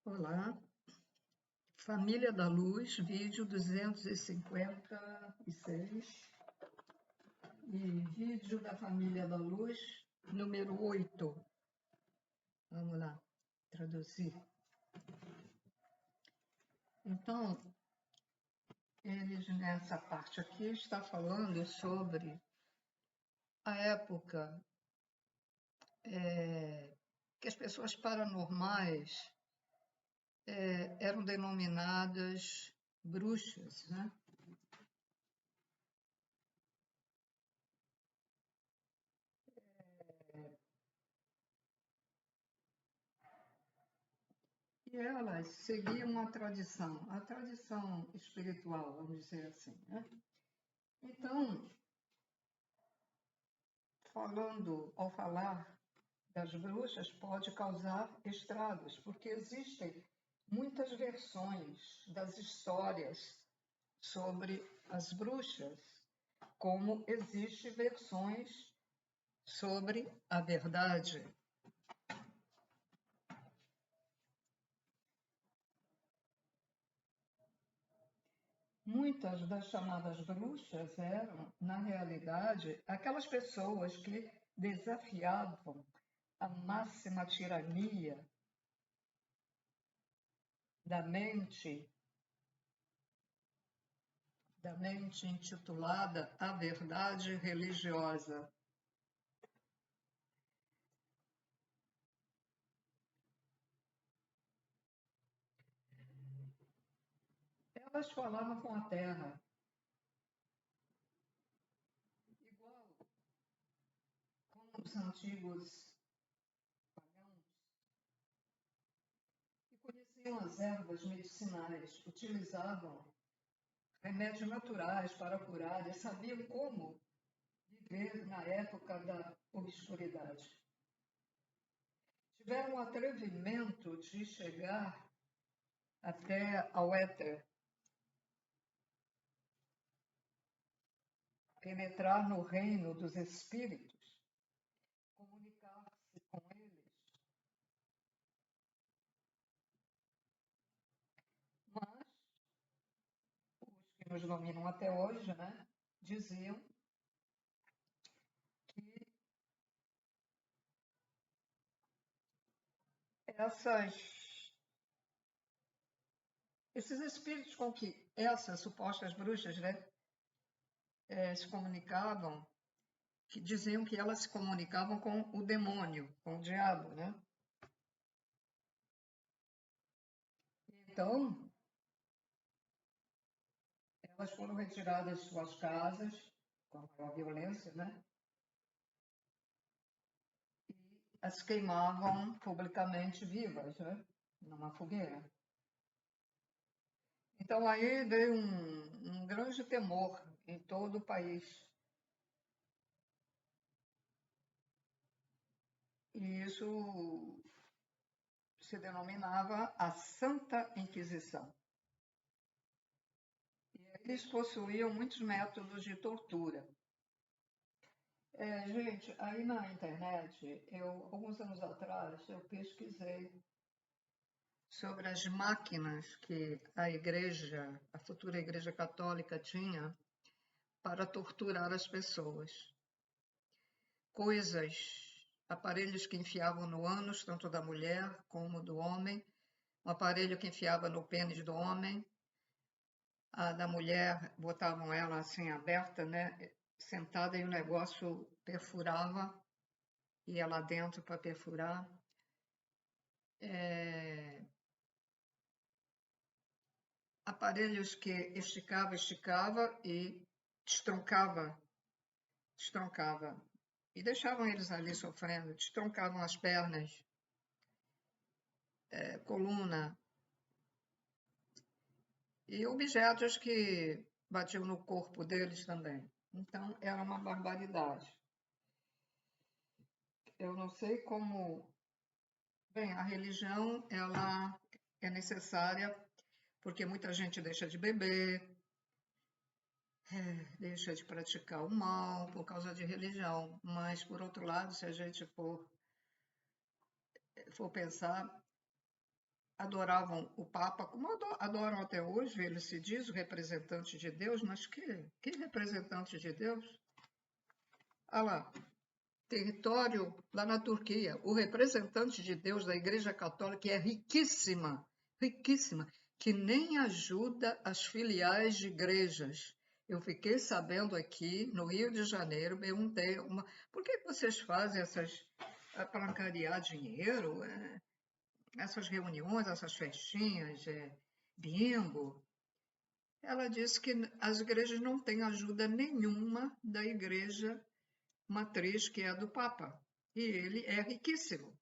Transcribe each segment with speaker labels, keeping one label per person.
Speaker 1: Olá, Família da Luz, vídeo 256 e vídeo da Família da Luz, número 8. Vamos lá, traduzir. Então, eles nessa parte aqui está falando sobre a época que as pessoas paranormais eram denominadas bruxas, né? E elas seguiam a tradição espiritual, vamos dizer assim, né? Então, ao falar das bruxas, pode causar estragos, porque existem muitas versões das histórias sobre as bruxas, como existem versões sobre a verdade. Muitas das chamadas bruxas eram, na realidade, aquelas pessoas que desafiavam a máxima tirania da mente intitulada A Verdade Religiosa. Elas falavam com a terra, igual como os antigos pagãos, que conheciam as ervas medicinais, utilizavam remédios naturais para curar e sabiam como viver na época da obscuridade. Tiveram o atrevimento de chegar até ao éter, penetrar no reino dos espíritos, comunicar-se com eles. Mas os que nos dominam até hoje, né, diziam que esses espíritos com que essas supostas bruxas, né, se comunicavam, que diziam que elas se comunicavam com o demônio, com o diabo, né? Então, elas foram retiradas de suas casas com a maior violência, né? E as queimavam publicamente vivas, né? Numa fogueira. Então aí veio um grande temor em todo o país. E isso se denominava a Santa Inquisição. E eles possuíam muitos métodos de tortura. Gente, aí na internet, alguns anos atrás, eu pesquisei sobre as máquinas que a futura Igreja Católica tinha para torturar as pessoas. Aparelhos que enfiavam no ânus, tanto da mulher como do homem, um aparelho que enfiava no pênis do homem, a da mulher botavam ela assim aberta, né, sentada, e o negócio perfurava, ia lá dentro para perfurar. Aparelhos que esticava e destroncava, e deixavam eles ali sofrendo, destroncavam as pernas, coluna, e objetos que batiam no corpo deles também. Então, era uma barbaridade. Eu não sei como... Bem, a religião, ela é necessária porque muita gente deixa de beber, deixa de praticar o mal por causa de religião. Mas, por outro lado, se a gente for pensar, adoravam o Papa, como adoram até hoje, ele se diz o representante de Deus, mas que representante de Deus? Olha lá, território lá na Turquia, o representante de Deus da Igreja Católica, que é riquíssima, riquíssima, que nem ajuda as filiais de igrejas. Eu fiquei sabendo aqui, no Rio de Janeiro, perguntei, por que vocês fazem para angariar dinheiro, essas reuniões, essas festinhas, bingo? Ela disse que as igrejas não têm ajuda nenhuma da igreja matriz, que é a do Papa. E ele é riquíssimo.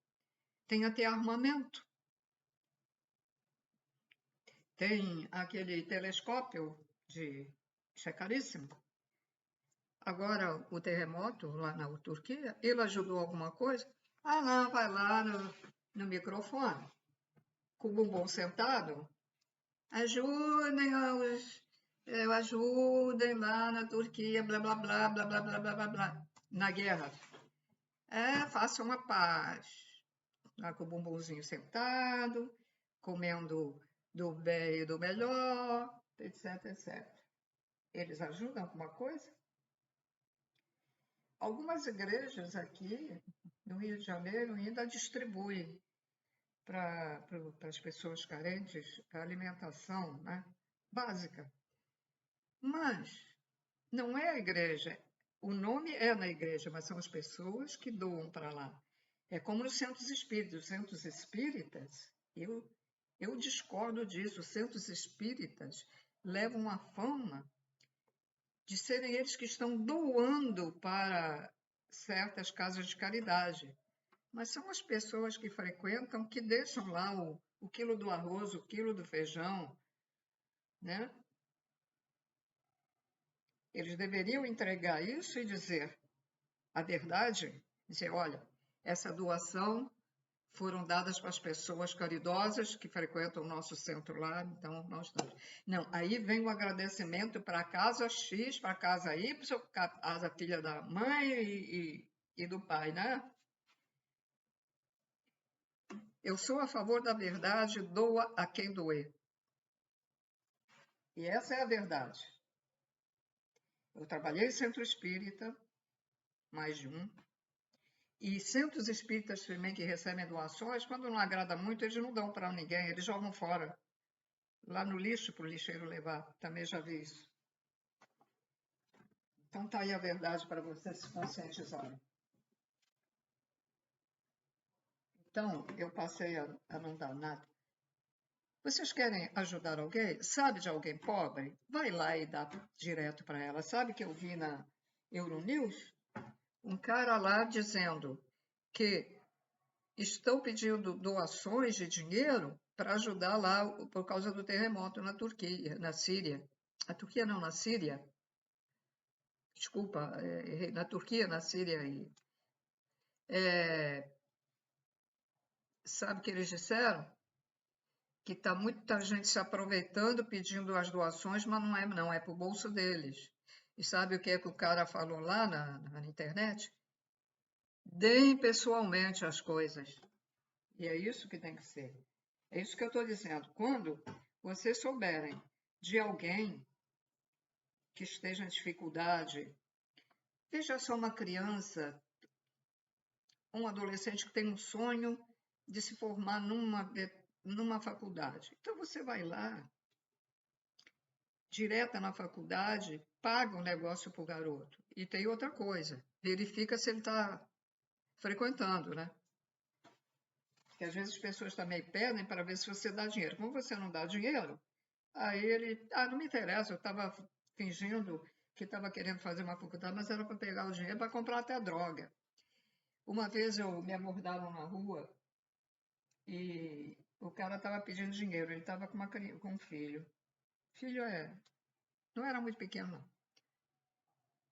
Speaker 1: Tem até armamento. Tem aquele telescópio isso é caríssimo. Agora, o terremoto lá na Turquia, ele ajudou alguma coisa? Ah, não, vai lá no microfone, com o bumbum sentado. Ajudem lá na Turquia, blá, blá, blá, blá, blá, blá, blá, blá, blá, na guerra. Faça uma paz. Lá com o bumbumzinho sentado, comendo do bem e do melhor, etc, etc. Eles ajudam alguma coisa? Algumas igrejas aqui no Rio de Janeiro ainda distribuem para as pessoas carentes a alimentação, né, básica. Mas não é a igreja. O nome é na igreja, mas são as pessoas que doam para lá. É como nos centros espíritas. Os centros espíritas, eu discordo disso. Os centros espíritas levam a fama de serem eles que estão doando para certas casas de caridade. Mas são as pessoas que frequentam que deixam lá o quilo do arroz, o quilo do feijão, né? Eles deveriam entregar isso e dizer a verdade, dizer, olha, essa doação foram dadas para as pessoas caridosas que frequentam o nosso centro lá, então nós estamos. Não, aí vem o agradecimento para a casa X, para a casa Y, casa filha da mãe e do pai, né? Eu sou a favor da verdade, doa a quem doer. E essa é a verdade. Eu trabalhei em centro espírita, mais de um, e centros espíritas também que recebem doações, quando não agrada muito, eles não dão para ninguém, eles jogam fora. Lá no lixo, para o lixeiro levar. Também já vi isso. Então tá aí a verdade para vocês se conscientizarem. Então, eu passei a não dar nada. Vocês querem ajudar alguém? Sabe de alguém pobre? Vai lá e dá direto para ela. Sabe que eu vi na Euronews? Um cara lá dizendo que estão pedindo doações de dinheiro para ajudar lá por causa do terremoto na Turquia, na Síria. A Turquia não, na Síria. Desculpa, na Turquia, na Síria. Sabe o que eles disseram? Que está muita gente se aproveitando, pedindo as doações, mas não é para o bolso deles. E sabe o que é que o cara falou lá na internet? Deem pessoalmente as coisas. E é isso que tem que ser. É isso que eu estou dizendo. Quando vocês souberem de alguém que esteja em dificuldade, veja só uma criança, um adolescente que tem um sonho de se formar numa faculdade. Então você vai lá, direta na faculdade, paga um negócio para o garoto. E tem outra coisa, verifica se ele está frequentando, né? Porque às vezes as pessoas também pedem para ver se você dá dinheiro. Como você não dá dinheiro, aí ele, não me interessa, eu estava fingindo que estava querendo fazer uma faculdade, mas era para pegar o dinheiro para comprar até droga. Uma vez me abordaram na rua e o cara estava pedindo dinheiro, ele estava com um filho. Filho não era muito pequeno, não.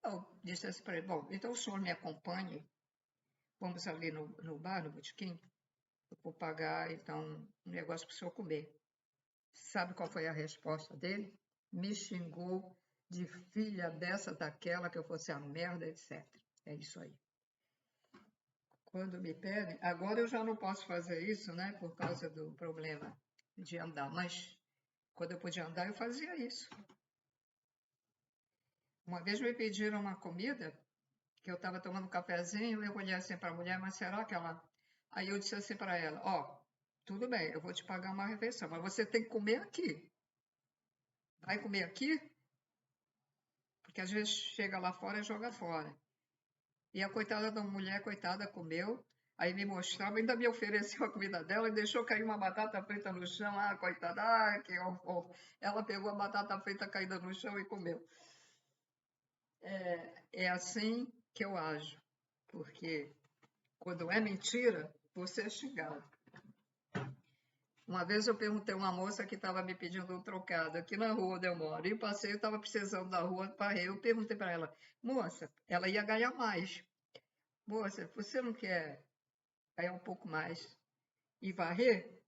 Speaker 1: Eu disse assim para ele, bom, então o senhor me acompanhe, vamos ali no bar, no botequim, eu vou pagar, então, um negócio para o senhor comer. Sabe qual foi a resposta dele? Me xingou de filha dessa, daquela, que eu fosse a merda, etc. É isso aí. Quando me pedem, agora eu já não posso fazer isso, né, por causa do problema de andar, mas quando eu podia andar, eu fazia isso. Uma vez me pediram uma comida, que eu estava tomando um cafezinho, eu olhei assim para a mulher, mas será que ela... Aí eu disse assim para ela, ó, tudo bem, eu vou te pagar uma refeição, mas você tem que comer aqui. Vai comer aqui? Porque às vezes chega lá fora e joga fora. E a coitada da mulher, coitada, comeu, aí me mostrava, ainda me ofereceu a comida dela e deixou cair uma batata frita no chão. Ah, coitada, ah, que horror. Ela pegou a batata frita caída no chão e comeu. É assim que eu ajo, porque quando é mentira, você é xingado. Uma vez eu perguntei a uma moça que estava me pedindo um trocado aqui na rua onde eu moro, e passei, eu estava precisando da rua para eu perguntei para ela, moça, ela ia ganhar mais. Moça, você não quer ganhar um pouco mais e varrer?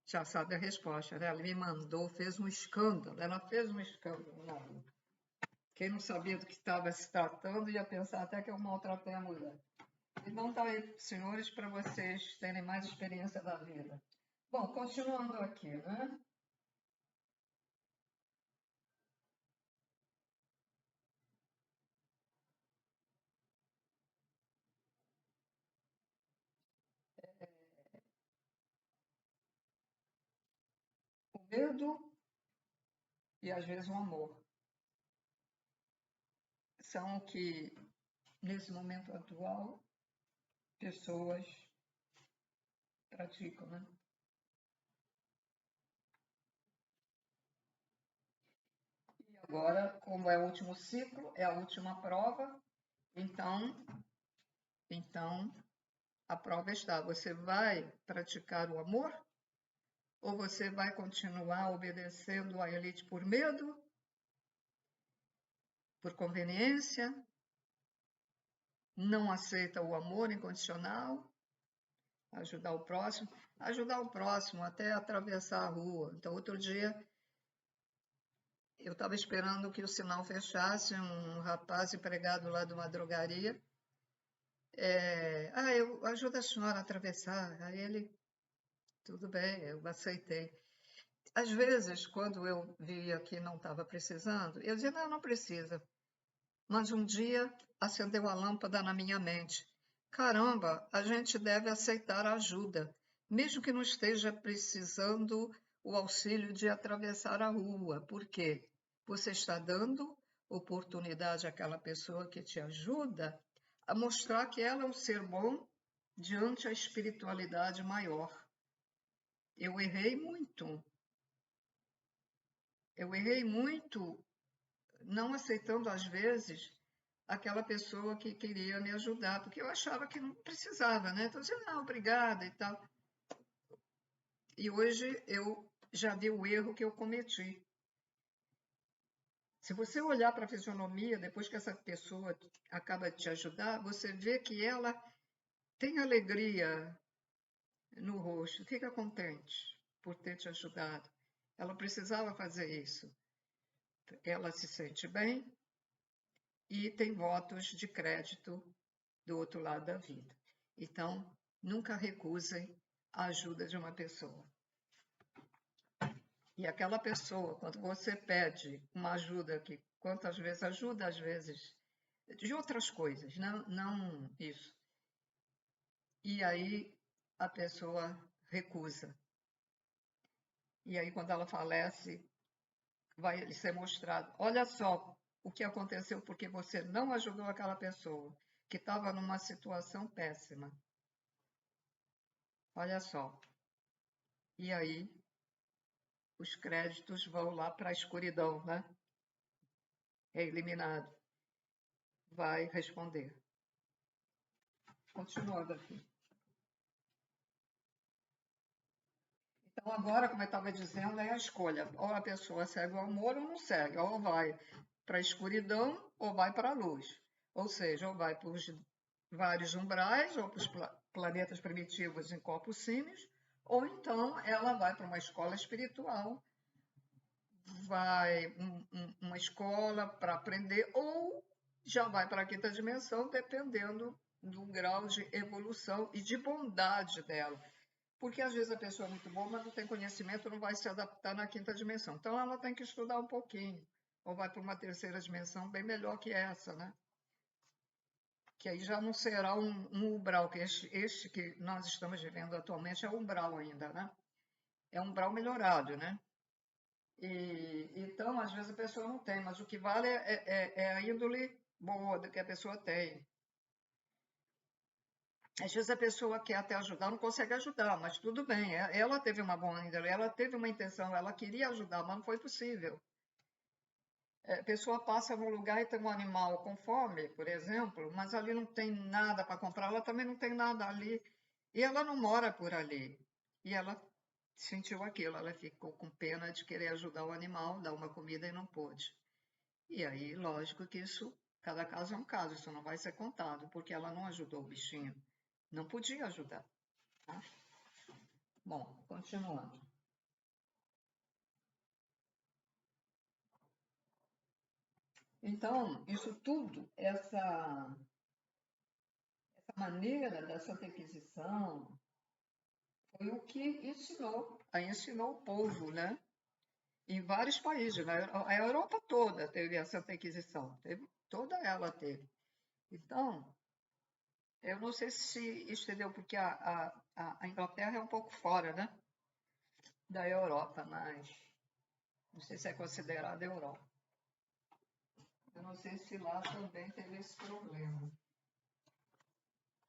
Speaker 1: Já sabe a resposta, né? Ela me mandou, fez um escândalo, ela fez um escândalo na rua. Quem não sabia do que estava se tratando ia pensar até que eu maltratei a mulher. Então está aí, senhores, para vocês terem mais experiência da vida. Bom, continuando aqui, né? O medo e às vezes o amor são o que, nesse momento atual, pessoas praticam, né? E agora, como é o último ciclo, é a última prova, então a prova está. Você vai praticar o amor ou você vai continuar obedecendo à elite por medo, por conveniência, não aceita o amor incondicional, ajudar o próximo até atravessar a rua. Então, outro dia, eu estava esperando que o sinal fechasse, um rapaz empregado lá de uma drogaria, eu ajudo a senhora a atravessar. Aí ele, tudo bem, eu aceitei. Às vezes, quando eu via que não estava precisando, eu dizia, não, não precisa. Mas um dia acendeu a lâmpada na minha mente. Caramba, a gente deve aceitar a ajuda, mesmo que não esteja precisando o auxílio de atravessar a rua. Por quê? Você está dando oportunidade àquela pessoa que te ajuda a mostrar que ela é um ser bom diante a espiritualidade maior. Eu errei muito. Eu errei muito não aceitando, às vezes, aquela pessoa que queria me ajudar, porque eu achava que não precisava, né? Então, eu dizia, não, obrigada e tal. E hoje eu já vi o erro que eu cometi. Se você olhar para a fisionomia, depois que essa pessoa acaba de te ajudar, você vê que ela tem alegria no rosto, fica contente por ter te ajudado. Ela precisava fazer isso. Ela se sente bem, e tem votos de crédito do outro lado da vida. Então, nunca recusem a ajuda de uma pessoa. E aquela pessoa, quando você pede uma ajuda que quantas vezes ajuda, às vezes de outras coisas, não isso. E aí a pessoa recusa. E aí quando ela falece, vai lhe ser mostrado, olha só o que aconteceu porque você não ajudou aquela pessoa que estava numa situação péssima. Olha só. E aí os créditos vão lá para a escuridão, né? É eliminado. Vai responder. Continuando aqui. Então, agora, como eu estava dizendo, é a escolha. Ou a pessoa segue o amor ou não segue. Ou vai para a escuridão ou vai para a luz. Ou seja, ou vai para os vários umbrais, ou para os planetas primitivos em corpos símios, ou então ela vai para uma escola espiritual, vai uma escola para aprender, ou já vai para a quinta dimensão, dependendo do grau de evolução e de bondade dela. Porque às vezes a pessoa é muito boa, mas não tem conhecimento, não vai se adaptar na quinta dimensão. Então ela tem que estudar um pouquinho, ou vai para uma terceira dimensão bem melhor que essa, né? Que aí já não será um umbral, que este que nós estamos vivendo atualmente é umbral ainda, né? É um umbral melhorado, né? Então, às vezes a pessoa não tem, mas o que vale é a índole boa que a pessoa tem. Às vezes a pessoa quer até ajudar, não consegue ajudar, mas tudo bem. Ela teve uma boa índole, ela teve uma intenção, ela queria ajudar, mas não foi possível. A pessoa passa num lugar e tem um animal com fome, por exemplo, mas ali não tem nada para comprar, ela também não tem nada ali, e ela não mora por ali. E ela sentiu aquilo, ela ficou com pena de querer ajudar o animal, dar uma comida e não pôde. E aí, lógico que isso, cada caso é um caso, isso não vai ser contado, porque ela não ajudou o bichinho. Não podia ajudar, tá? Bom, continuando. Então, isso tudo, essa maneira da Santa Inquisição, foi o que ensinou o povo, né? Em vários países, né? A Europa toda teve a Santa Inquisição, toda ela teve. Então, eu não sei se estendeu, porque a Inglaterra é um pouco fora, né? Da Europa, mas não sei se é considerada Europa. Eu não sei se lá também teve esse problema.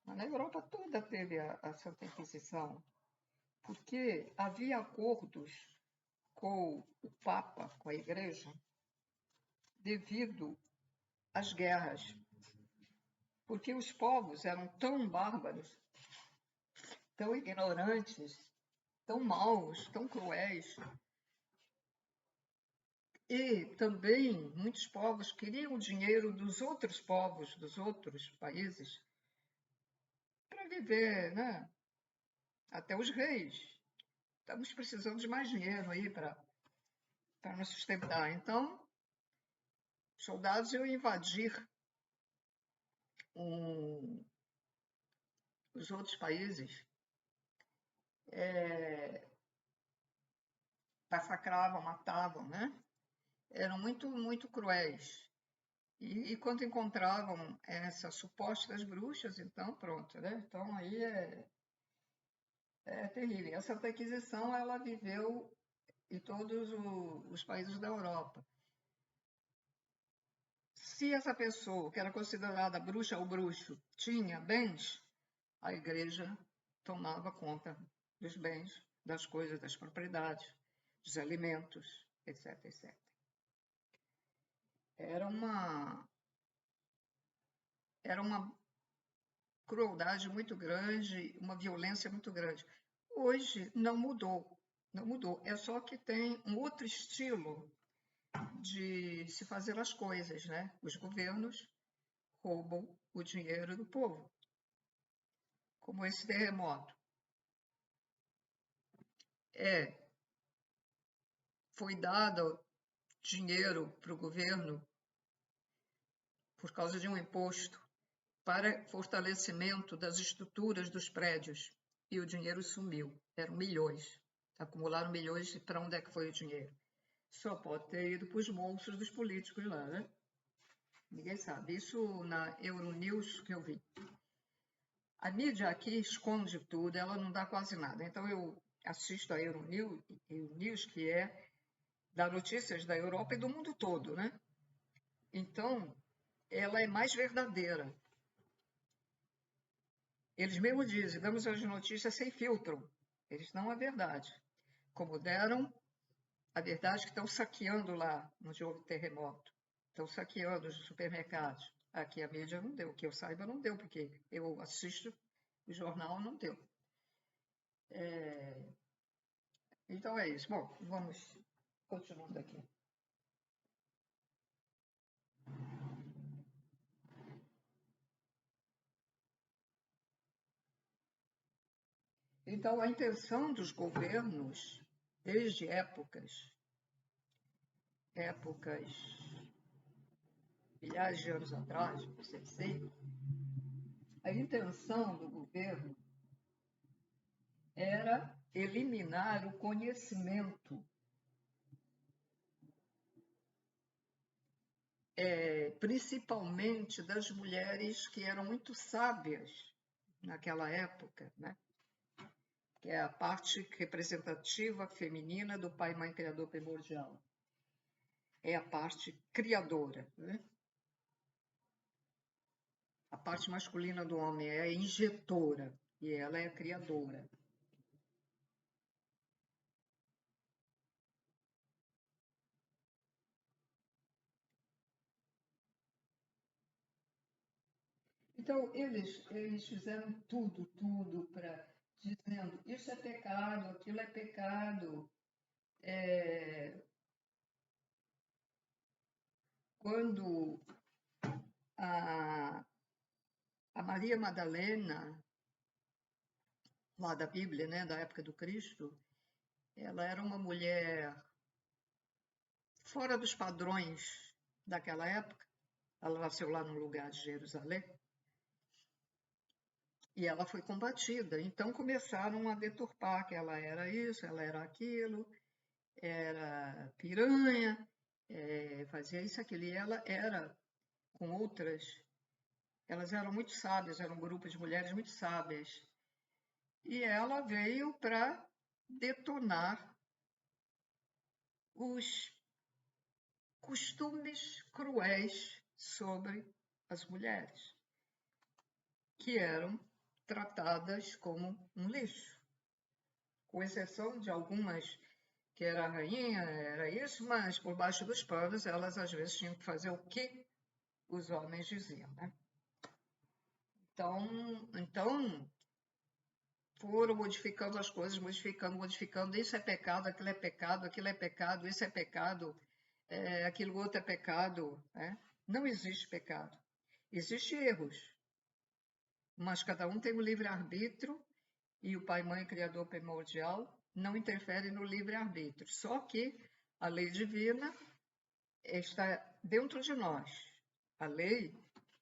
Speaker 1: Mas na Europa toda teve a Santa Inquisição, porque havia acordos com o Papa, com a Igreja, devido às guerras, porque os povos eram tão bárbaros, tão ignorantes, tão maus, tão cruéis, e também muitos povos queriam o dinheiro dos outros povos, dos outros países, para viver, né? Até os reis. Estamos precisando de mais dinheiro aí para nos sustentar. Então, soldados iam invadir um, os outros países, massacravam, matavam, né? Eram muito, muito cruéis. E quando encontravam essas supostas bruxas, então pronto, né? Então aí é terrível. E a Santa Inquisição, ela viveu em todos os países da Europa. Se essa pessoa, que era considerada bruxa ou bruxo, tinha bens, a igreja tomava conta dos bens, das coisas, das propriedades, dos alimentos, etc, etc. Era uma, era uma crueldade muito grande, uma violência muito grande. Hoje não mudou, não mudou. É só que tem um outro estilo de se fazer as coisas, né? Os governos roubam o dinheiro do povo, como esse terremoto. Foi dado dinheiro para o governo por causa de um imposto para fortalecimento das estruturas dos prédios e o dinheiro sumiu. Eram milhões. Acumularam milhões e para onde é que foi o dinheiro? Só pode ter ido para os bolsos dos políticos lá, né? Ninguém sabe. Isso na Euronews que eu vi. A mídia aqui esconde tudo, ela não dá quase nada. Então eu assisto a Euronews, que dá notícias da Europa e do mundo todo, né? Então, ela é mais verdadeira. Eles mesmos dizem, damos as notícias sem filtro. Eles não é verdade. Como deram a verdade que estão saqueando lá, onde houve terremoto. Estão saqueando os supermercados. Aqui a mídia não deu, que eu saiba não deu, porque eu assisto o jornal, não deu. Então é isso. Bom, vamos continuando aqui. Então a intenção dos governos, desde épocas milhares de anos atrás, você sei, a intenção do governo era eliminar o conhecimento, principalmente das mulheres que eram muito sábias naquela época, né? Que é a parte representativa feminina do pai, mãe, criador primordial. É a parte criadora, né? A parte masculina do homem é a injetora e ela é a criadora. Então, eles fizeram tudo para dizendo isso é pecado, aquilo é pecado. Quando a, a Maria Madalena, lá da Bíblia, né, da época do Cristo, ela era uma mulher fora dos padrões daquela época. Ela nasceu lá no lugar de Jerusalém. E ela foi combatida. Então começaram a deturpar que ela era isso, ela era aquilo, era piranha, fazia isso, aquilo. E ela era com outras, elas eram muito sábias, era um grupo de mulheres muito sábias. E ela veio para detonar os costumes cruéis sobre as mulheres, que eram tratadas como um lixo, com exceção de algumas que era a rainha, era isso, mas por baixo dos panos elas às vezes tinham que fazer o que os homens diziam, né? Então foram modificando as coisas, modificando. Isso é pecado, aquilo é pecado, aquilo é pecado, isso é pecado, aquilo outro é pecado, né? Não existe pecado. Existem erros, mas cada um tem o livre-arbítrio e o pai, mãe, criador primordial não interfere no livre-arbítrio. Só que a lei divina está dentro de nós. A lei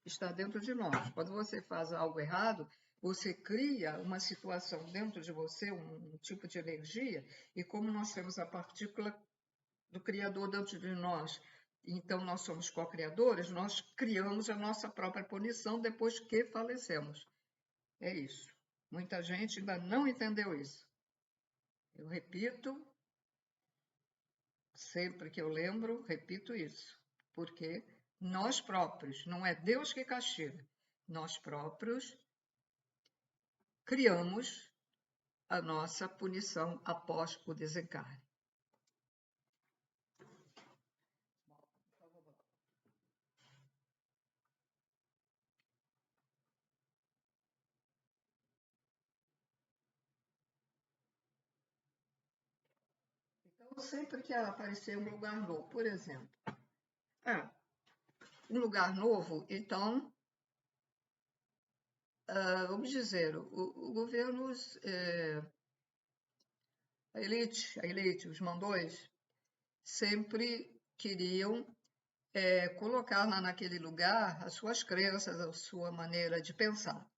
Speaker 1: está dentro de nós. Quando você faz algo errado, você cria uma situação dentro de você, um tipo de energia, e como nós temos a partícula do Criador dentro de nós, então nós somos co-criadores, nós criamos a nossa própria punição depois que falecemos. É isso. Muita gente ainda não entendeu isso. Eu repito, sempre que eu lembro, repito isso, porque nós próprios, não é Deus que castiga, nós próprios criamos a nossa punição após o desencarne. Então, sempre que aparecer um lugar novo, por exemplo, um lugar novo, então, vamos dizer, o governo, a elite, os mandões, sempre queriam colocar naquele lugar as suas crenças, a sua maneira de pensar.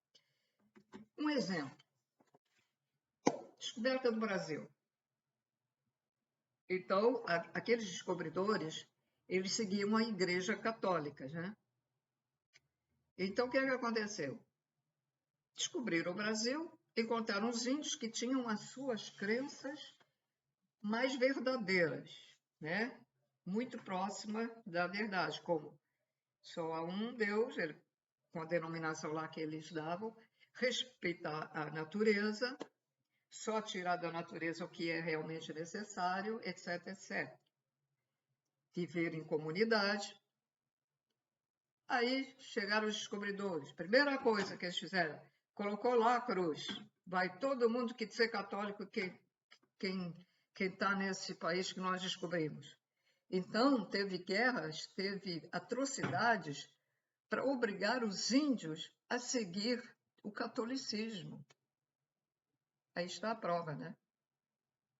Speaker 1: Um exemplo, descoberta do Brasil. Então, aqueles descobridores, eles seguiam a Igreja Católica, né? Então, o que aconteceu? Descobriram o Brasil, encontraram os índios que tinham as suas crenças mais verdadeiras, né? Muito próxima da verdade, como só há um Deus, com a denominação lá que eles davam, respeitar a natureza, só tirar da natureza o que é realmente necessário, etc, etc. Viver em comunidade. Aí chegaram os descobridores. Primeira coisa que eles fizeram, colocou lá a cruz. Vai todo mundo que ser católico, quem está nesse país que nós descobrimos. Então, teve guerras, teve atrocidades para obrigar os índios a seguir o catolicismo. Aí está a prova, né?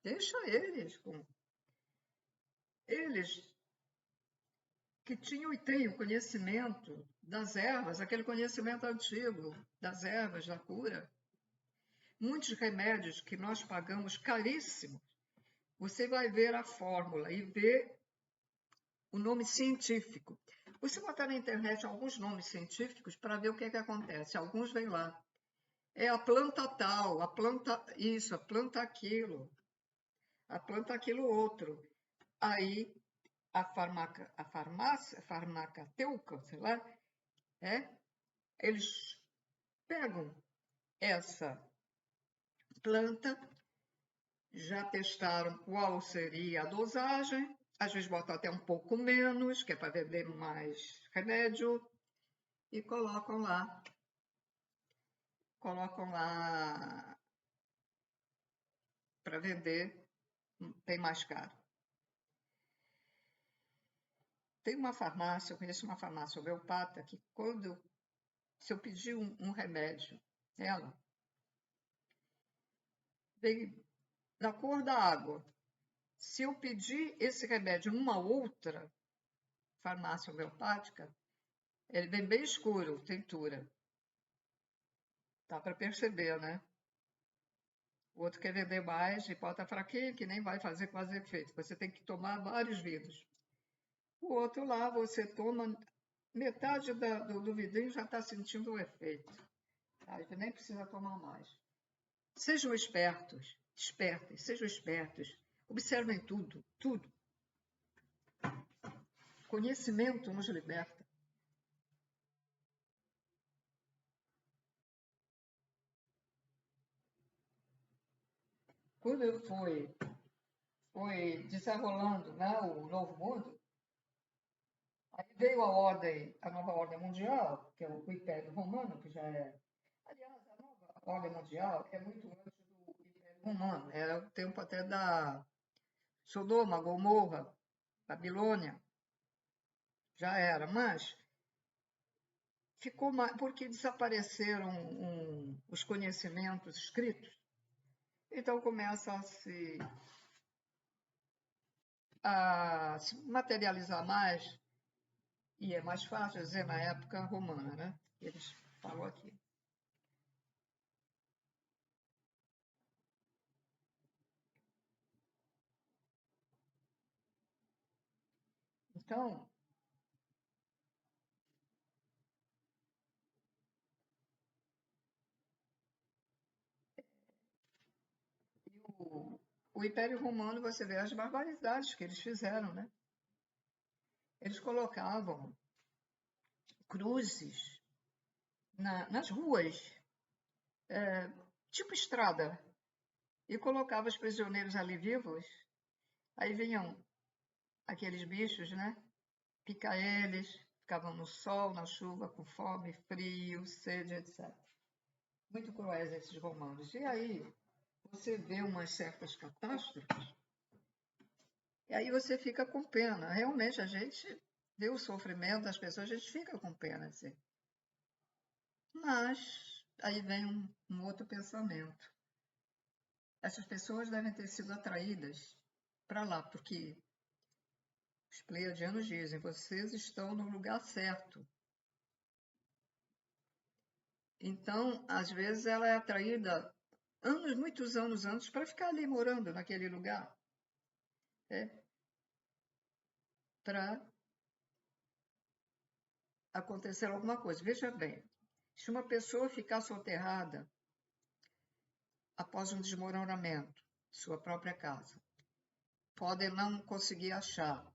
Speaker 1: Deixa eles com... Eles que tinham e têm o conhecimento das ervas, aquele conhecimento antigo das ervas, da cura. muitos remédios que nós pagamos caríssimos, você vai ver a fórmula e ver o nome científico. Você botar na internet alguns nomes científicos para ver o que acontece. Alguns vêm lá. É a planta tal, a planta isso, a planta aquilo outro. Aí a farmacêutica, sei lá, eles pegam essa planta, já testaram qual seria a dosagem, às vezes botam até um pouco menos, que é para vender mais remédio, e colocam lá para vender, tem mais caro. Tem uma farmácia, eu conheço uma farmácia homeopata, que se eu pedir um remédio, ela vem da cor da água. Se eu pedir esse remédio numa outra farmácia homeopática, ele vem bem escuro, tintura. Dá para perceber, né? O outro quer vender mais e bota fraquinho, que nem vai fazer quase efeito. Você tem que tomar vários vidros. O outro lá, você toma metade do vidrinho, já está sentindo o efeito. Aí nem precisa tomar mais. Sejam espertos, sejam espertos. Observem tudo, tudo. Conhecimento nos liberta. Quando eu fui desenrolando, né, o Novo Mundo, aí veio a nova ordem mundial, que é o Império Romano, que já é... Aliás, a nova ordem mundial é muito antes do Império Romano. Era o tempo até da Sodoma, Gomorra, Babilônia. Já era, mas ficou mais, porque desapareceram os conhecimentos escritos. Então começa a se materializar mais, e é mais fácil dizer na época romana, né? Eles falam aqui. Então, o Império Romano, você vê as barbaridades que eles fizeram, né? Eles colocavam cruzes nas ruas, tipo estrada, e colocavam os prisioneiros ali vivos. Aí vinham aqueles bichos, né? Picar eles, ficavam no sol, na chuva, com fome, frio, sede, etc. Muito cruéis esses romanos. E aí você vê umas certas catástrofes, e aí você fica com pena. Realmente, a gente vê o sofrimento das pessoas, a gente fica com pena, assim. Mas aí vem um outro pensamento. Essas pessoas devem ter sido atraídas para lá, porque os pleiadianos dizem, vocês estão no lugar certo. Então, às vezes, ela é atraída muitos anos antes para ficar ali morando naquele lugar. Para acontecer alguma coisa. Veja bem, se uma pessoa ficar soterrada após um desmoronamento de sua própria casa, pode não conseguir achar,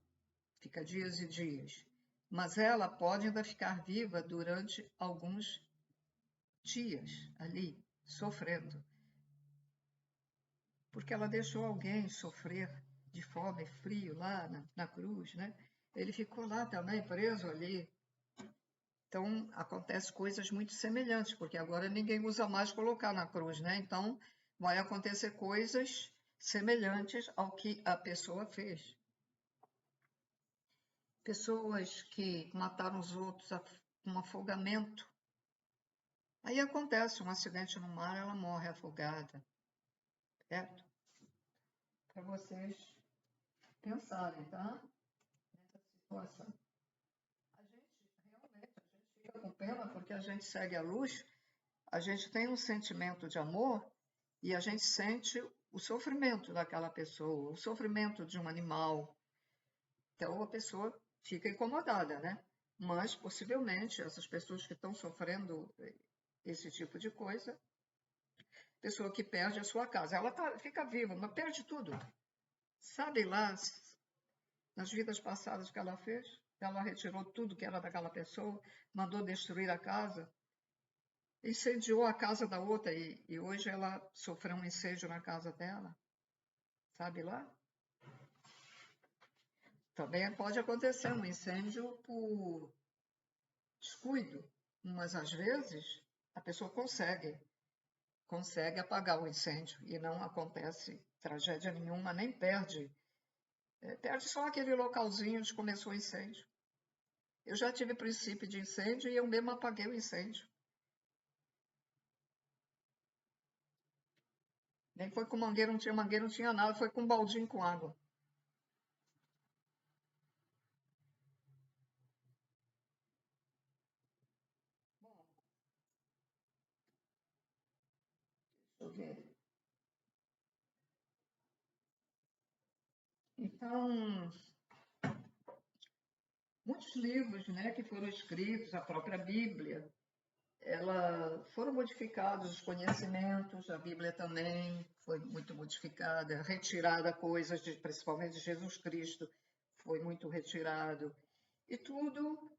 Speaker 1: fica dias e dias, mas ela pode ainda ficar viva durante alguns dias ali, sofrendo, porque ela deixou alguém sofrer de fome e frio lá na cruz, né? Ele ficou lá também preso ali. Então, acontecem coisas muito semelhantes, porque agora ninguém usa mais colocar na cruz, né? Então, vai acontecer coisas semelhantes ao que a pessoa fez. Pessoas que mataram os outros com afogamento. Aí acontece um acidente no mar, ela morre afogada. Certo? Para vocês pensarem, tá? Nessa situação. A gente fica com pena porque a gente segue a luz, a gente tem um sentimento de amor e a gente sente o sofrimento daquela pessoa, o sofrimento de um animal. Então a pessoa fica incomodada, né? Mas possivelmente essas pessoas que estão sofrendo esse tipo de coisa, pessoa que perde a sua casa, ela fica viva, mas perde tudo. Sabe lá nas vidas passadas que ela fez? Ela retirou tudo que era daquela pessoa, mandou destruir a casa, incendiou a casa da outra e hoje ela sofreu um incêndio na casa dela. Sabe lá? Também pode acontecer um incêndio por descuido, mas às vezes a pessoa consegue apagar o incêndio e não acontece tragédia nenhuma, nem perde. Perde só aquele localzinho onde começou o incêndio. Eu já tive princípio de incêndio e eu mesmo apaguei o incêndio. Nem foi com mangueira, não tinha nada, foi com um baldinho com água. Bom, deixa eu ver. Então, muitos livros, né, que foram escritos, a própria Bíblia, ela foram modificados os conhecimentos, a Bíblia também foi muito modificada, retirada coisas, principalmente de Jesus Cristo, foi muito retirado. E tudo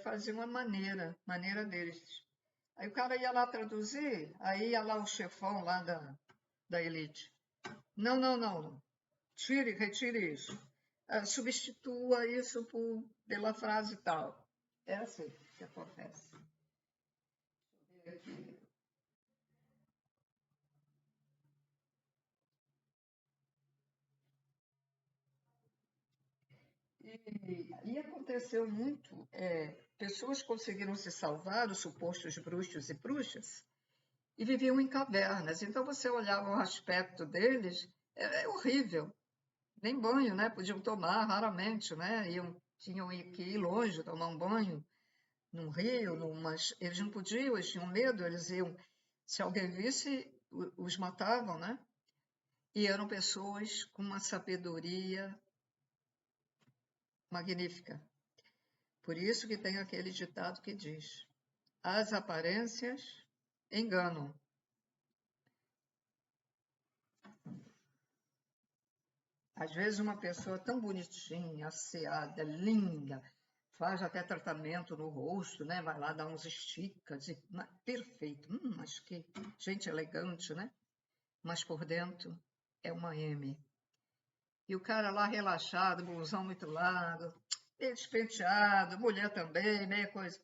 Speaker 1: fazia uma maneira deles. Aí o cara ia lá traduzir, aí ia lá o chefão lá da elite. Não, não, não, não. Retire isso. Substitua isso pela frase tal. É assim que acontece. E aconteceu muito, pessoas conseguiram se salvar, os supostos bruxos e bruxas, e viviam em cavernas. Então você olhava o aspecto deles, horrível. Nem banho, né? Podiam tomar raramente, né? Tinham que ir longe, tomar um banho num rio, mas eles não podiam, eles tinham medo, eles iam, se alguém visse, os matavam, né? E eram pessoas com uma sabedoria magnífica. Por isso que tem aquele ditado que diz: as aparências enganam. Às vezes uma pessoa tão bonitinha, asseada, linda, faz até tratamento no rosto, né? Vai lá dar uns esticas, perfeito. Mas que gente elegante, né? Mas por dentro é uma M. E o cara lá relaxado, blusão muito largo, meio despenteado, mulher também, meia coisa.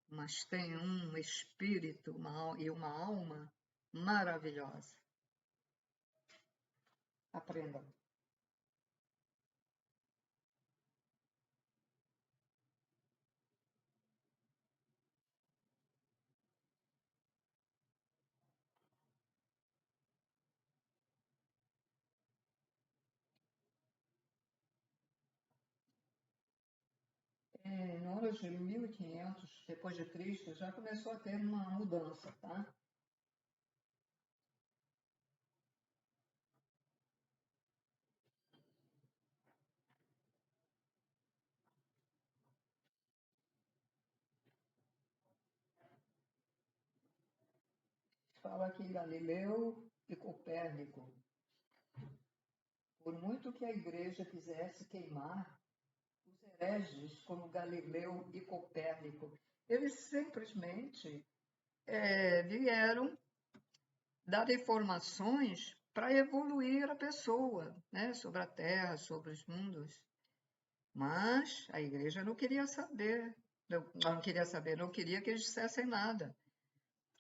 Speaker 1: Mas tem um espírito e uma alma maravilhosa. Aprendam. No ano de 1500 depois de Cristo, já começou a ter uma mudança, tá? Fala que Galileu e Copérnico, por muito que a igreja quisesse queimar os hereges como Galileu e Copérnico, eles simplesmente vieram dar informações para evoluir a pessoa, né, sobre a Terra, sobre os mundos. Mas a igreja não queria saber, não queria saber, não queria que eles dissessem nada.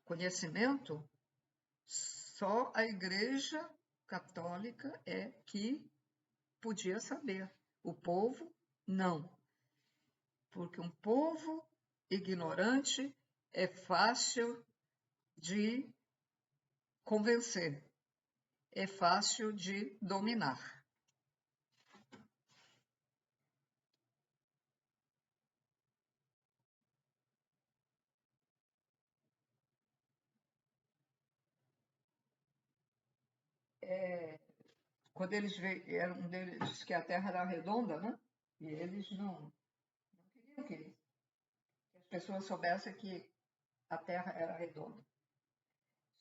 Speaker 1: Conhecimento, só a igreja católica é que podia saber. O povo, não. Porque um povo ignorante é fácil de convencer, é fácil de dominar. quando eles vieram, um deles disse que a Terra era redonda, né? E eles não queriam que as pessoas soubessem que a Terra era redonda.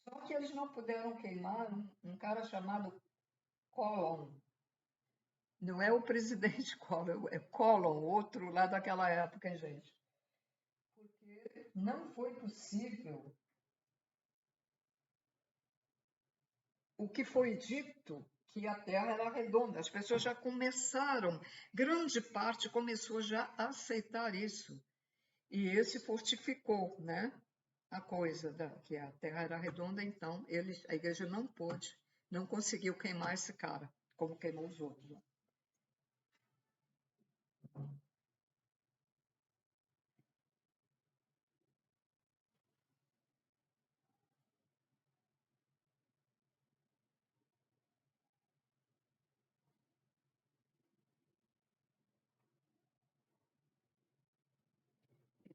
Speaker 1: Só que eles não puderam queimar um cara chamado Collor. Não é o presidente Collor, é Collor, outro lá daquela época, gente. Porque não foi possível o que foi dito que a Terra era redonda. As pessoas já começaram, grande parte começou já a aceitar isso. E esse fortificou, né, a coisa que a Terra era redonda, então a igreja não pôde, não conseguiu queimar esse cara, como queimou os outros.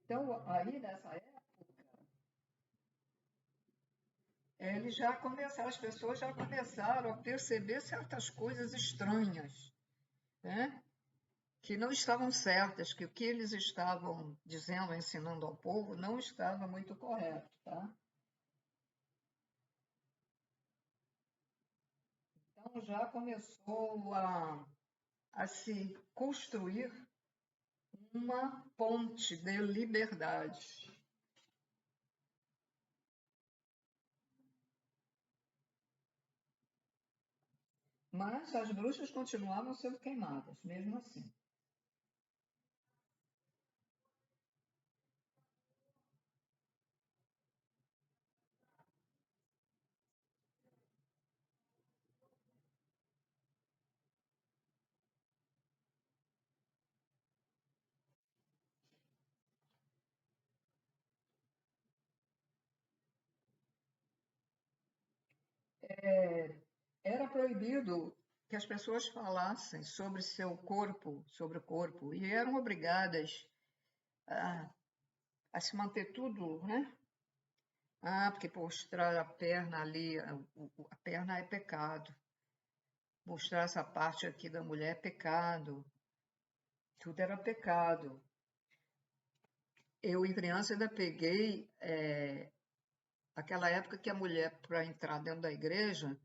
Speaker 1: Então, aí nessa época, eles já começaram, as pessoas já começaram a perceber certas coisas estranhas, né? Que não estavam certas, que o que eles estavam dizendo, ensinando ao povo, não estava muito correto, tá? Então já começou a se construir uma ponte de liberdade. Mas as bruxas continuavam sendo queimadas, mesmo assim. Era proibido que as pessoas falassem sobre seu corpo, sobre o corpo, e eram obrigadas a, a se manter tudo, né? Ah, porque mostrar a perna ali, a perna é pecado. Mostrar essa parte aqui da mulher é pecado. Tudo era pecado. Eu, em criança, ainda peguei aquela época que a mulher, para entrar dentro da igreja,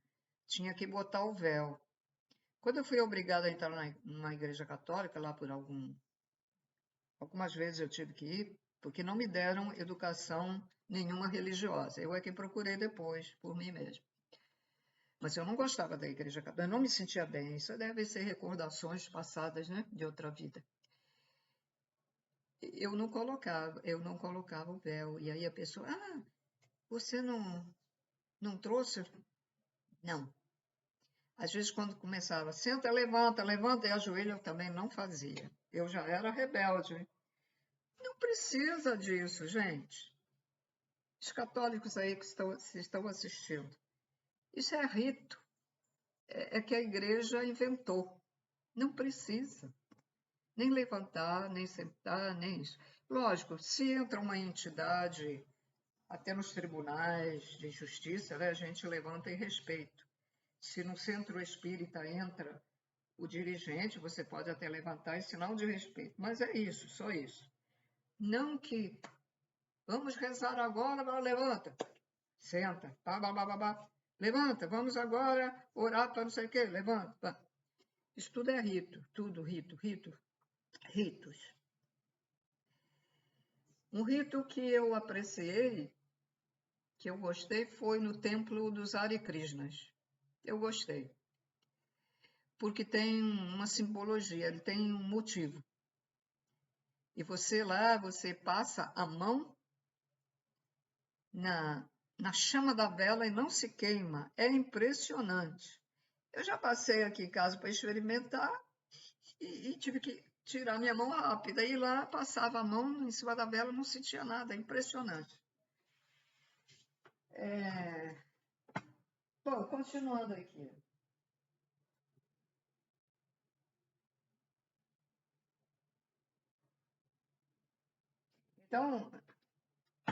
Speaker 1: tinha que botar o véu. Quando eu fui obrigada a entrar numa igreja católica, lá por algumas vezes eu tive que ir, porque não me deram educação nenhuma religiosa. Eu é que procurei depois, por mim mesma. Mas eu não gostava da igreja católica, eu não me sentia bem. Isso deve ser recordações passadas, né, de outra vida. Eu não colocava o véu. E aí a pessoa, você não trouxe? Não. Às vezes, quando começava, senta, levanta, e ajoelha, eu também não fazia. Eu já era rebelde. Não precisa disso, gente. Os católicos aí que estão assistindo. Isso é rito. É que a igreja inventou. Não precisa. Nem levantar, nem sentar, nem isso. Lógico, se entra uma entidade, até nos tribunais de justiça, né, a gente levanta em respeito. Se no centro espírita entra o dirigente, você pode até levantar em sinal de respeito. Mas é isso, só isso. Não que vamos rezar agora, levanta, senta, pá, pá, pá, pá, pá. Levanta, vamos agora orar para não sei o quê, levanta. Pá. Isso tudo é rito, tudo ritos. Um rito que eu apreciei, que eu gostei, foi no templo dos Hare Krishnas. Eu gostei, porque tem uma simbologia, ele tem um motivo. E você lá, você passa a mão na chama da vela e não se queima. É impressionante. Eu já passei aqui em casa para experimentar e tive que tirar minha mão rápida. E lá passava a mão em cima da vela, não sentia nada. É impressionante. Bom, continuando aqui. Então,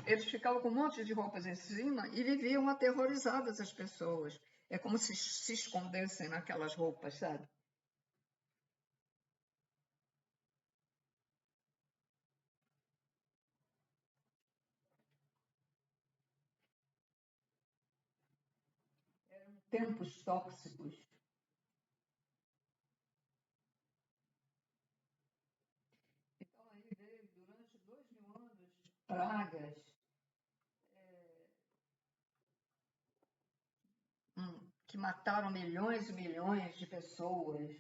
Speaker 1: eles ficavam com um monte de roupas em cima e viviam aterrorizadas as pessoas. É como se escondessem naquelas roupas, sabe? Tempos tóxicos. Então, aí veio, durante 2000 anos, pragas que mataram milhões e milhões de pessoas.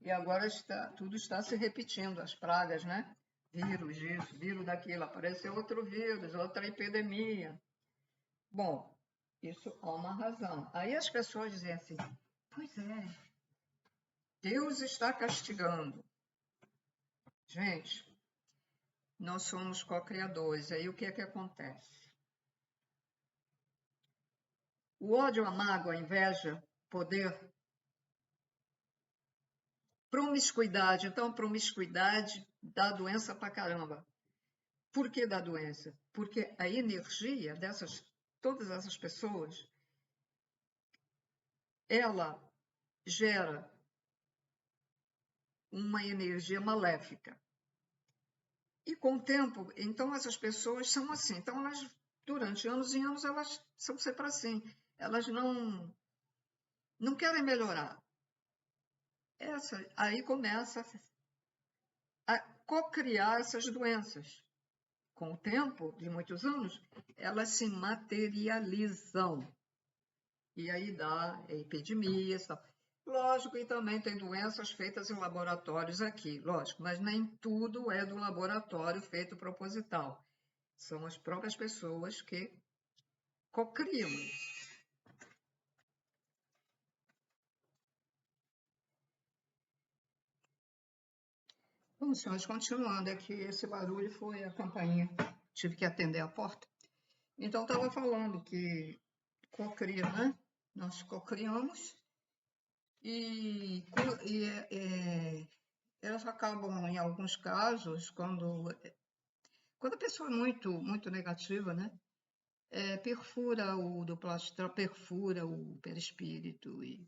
Speaker 1: E agora tudo está se repetindo, as pragas, né? Vírus isso, vírus daquilo, apareceu outro vírus, outra epidemia. Bom, isso há uma razão. Aí as pessoas dizem assim, pois é, Deus está castigando. Gente, nós somos co-criadores. Aí o que é que acontece? O ódio, a mágoa, a inveja, poder, promiscuidade. Então, promiscuidade dá doença pra caramba. Por que dá doença? Porque a energia todas essas pessoas, ela gera uma energia maléfica. E com o tempo, então essas pessoas são assim. Então, durante anos e anos, elas são sempre assim. Elas não querem melhorar. Aí começa a co-criar essas doenças. Com o tempo, de muitos anos, elas se materializam. E aí dá epidemias, tal. Lógico, e também tem doenças feitas em laboratórios aqui, lógico, mas nem tudo é do laboratório feito proposital. São as próprias pessoas que cocriam isso. Bom, senhores, continuando, é que esse barulho foi a campainha, tive que atender a porta. Então, estava falando que cocria, né? Nós cocriamos e elas acabam, em alguns casos, quando a pessoa é muito negativa, né? Perfura o duplo astral, perfura o perispírito e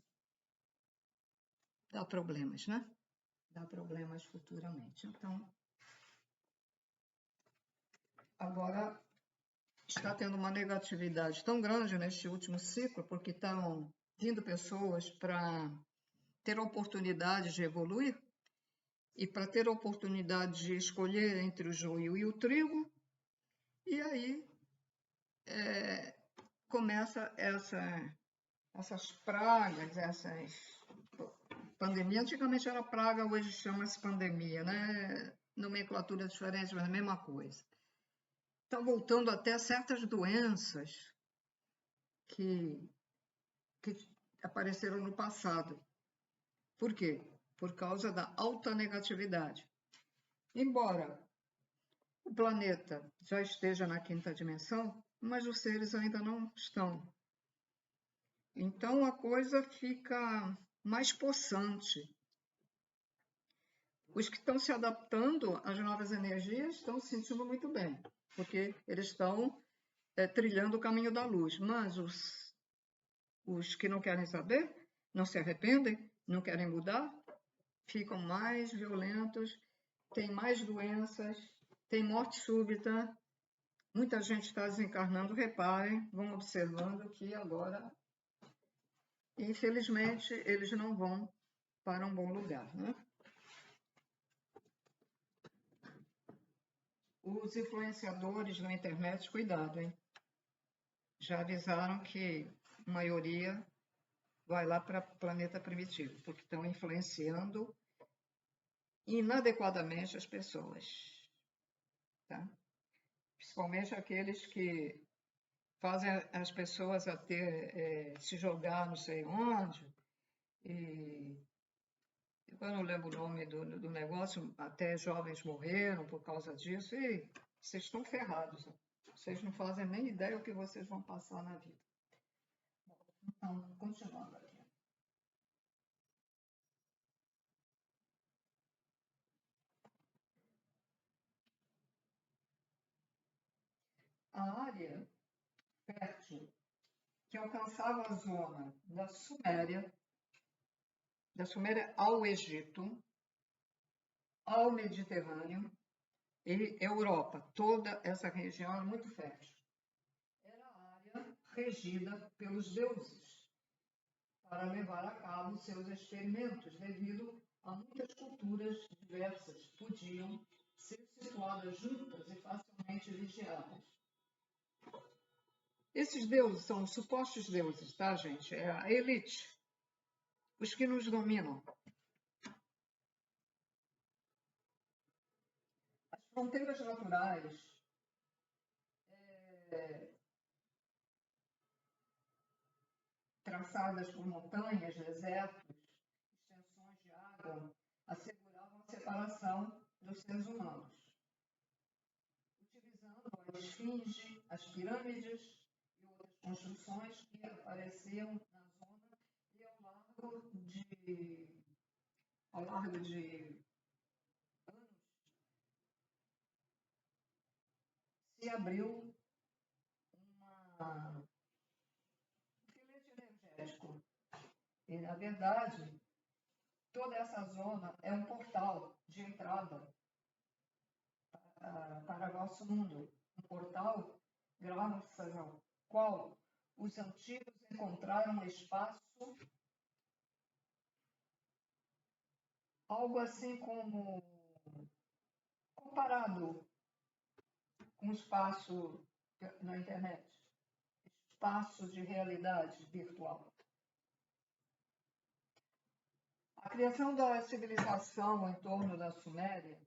Speaker 1: dá problemas, né? Dá problemas futuramente. Então, agora está tendo uma negatividade tão grande neste último ciclo, porque estão vindo pessoas para ter a oportunidade de evoluir e para ter a oportunidade de escolher entre o joio e o trigo, e aí começa essas pragas, essas pandemia. Antigamente era praga, hoje chama-se pandemia, né? Nomenclatura diferente, mas a mesma coisa. Está voltando até certas doenças que, que apareceram no passado. Por quê? Por causa da alta negatividade. Embora o planeta já esteja na quinta dimensão, mas os seres ainda não estão. Então a coisa fica mais possante. Os que estão se adaptando às novas energias estão se sentindo muito bem, porque eles estão trilhando o caminho da luz. Mas os que não querem saber, não se arrependem, não querem mudar, ficam mais violentos, têm mais doenças, tem morte súbita, muita gente está desencarnando. Reparem, vão observando que agora, infelizmente, eles não vão para um bom lugar, né? Os influenciadores na internet, cuidado, hein? Já avisaram que a maioria vai lá para o planeta primitivo, porque estão influenciando inadequadamente as pessoas, tá? Principalmente aqueles que fazem as pessoas se jogar não sei onde, e eu não lembro o nome do negócio, até jovens morreram por causa disso, e vocês estão ferrados, né? Vocês não fazem nem ideia o que vocês vão passar na vida. Então, continuando aqui. a área fértil que alcançava a zona da Suméria ao Egito, ao Mediterrâneo e Europa. Toda essa região era muito fértil. Era a área regida pelos deuses para levar a cabo seus experimentos, devido a muitas culturas diversas podiam ser situadas juntas e facilmente vigiadas. Esses deuses são os supostos deuses, tá, gente? É a elite, os que nos dominam. As fronteiras naturais traçadas por montanhas, desertos, extensões de água, asseguravam a separação dos seres humanos. Utilizando a esfinge, as pirâmides e outras construções que apareciam na zona e ao largo de anos, se abriu um filete energético. E, na verdade, toda essa zona é um portal de entrada para o nosso mundo. Um portal graças ao qual os antigos encontraram espaço, algo assim como comparado com o espaço na internet, espaço de realidade virtual. A criação da civilização em torno da Suméria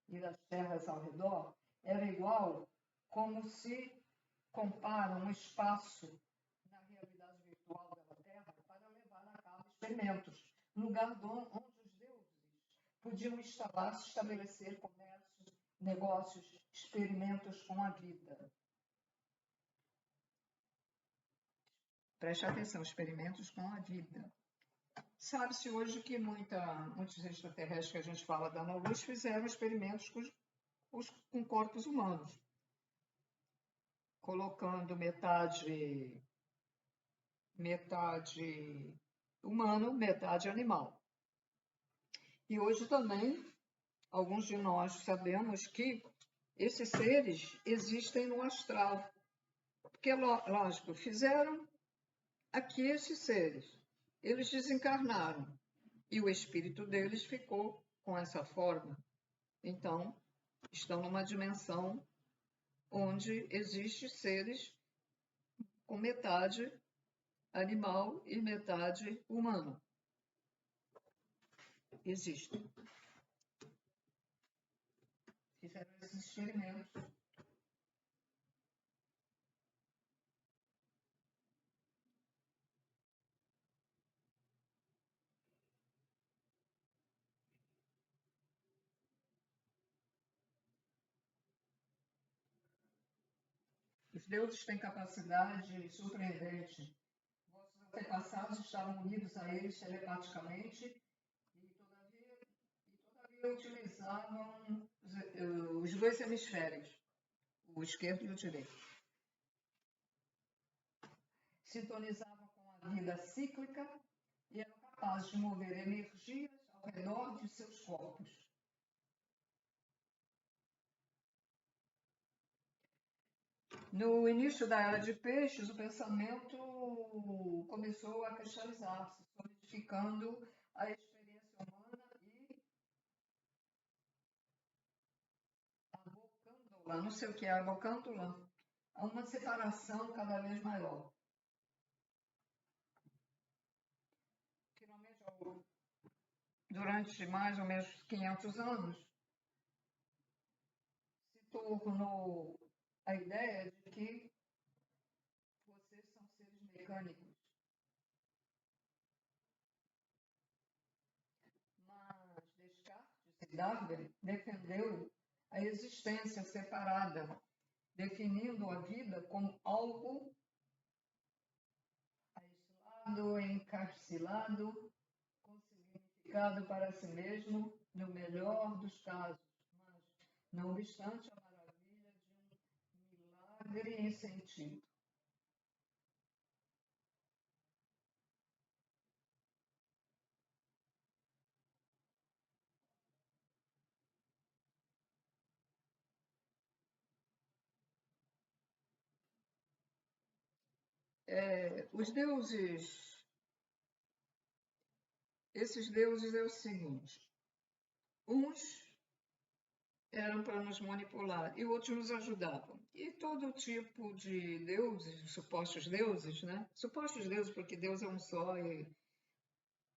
Speaker 1: e das terras ao redor era igual como se compara um espaço na realidade virtual da Terra para levar a cabo experimentos, lugar onde os deuses podiam instalar-se, estabelecer comércio, negócios, experimentos com a vida. Preste atenção, experimentos com a vida. Sabe-se hoje que muitos extraterrestres que a gente fala da Nova-Luz fizeram experimentos com corpos humanos, colocando metade humano, metade animal. E hoje também, alguns de nós sabemos que esses seres existem no astral. Porque, lógico, fizeram aqui esses seres. Eles desencarnaram e o espírito deles ficou com essa forma. Então, estão numa dimensão onde existem seres com metade animal e metade humano. Existem. Fizeram esses experimentos. Os deuses têm capacidade surpreendente. Vossos antepassados estavam unidos a eles telepaticamente e todavia utilizavam os dois hemisférios, o esquerdo e o direito. Sintonizavam com a vida cíclica e eram capazes de mover energias ao redor de seus corpos. No início da Era de Peixes, o pensamento começou a cristalizar-se, solidificando a experiência humana e abocando-la, não sei o que é abocando-la, a uma separação cada vez maior. Finalmente, durante mais ou menos 500 anos, se tornou a ideia de que vocês são seres mecânicos. Mas Descartes e Darwin defendeu a existência separada, definindo a vida como algo aislado, encarcelado, com significado para si mesmo, no melhor dos casos, mas, não obstante a maravilha de um alegria em sentido. Os deuses, esses deuses é o seguinte, uns eram para nos manipular e outros nos ajudavam. E todo tipo de deuses, supostos deuses, né? Supostos deuses, porque Deus é um só, e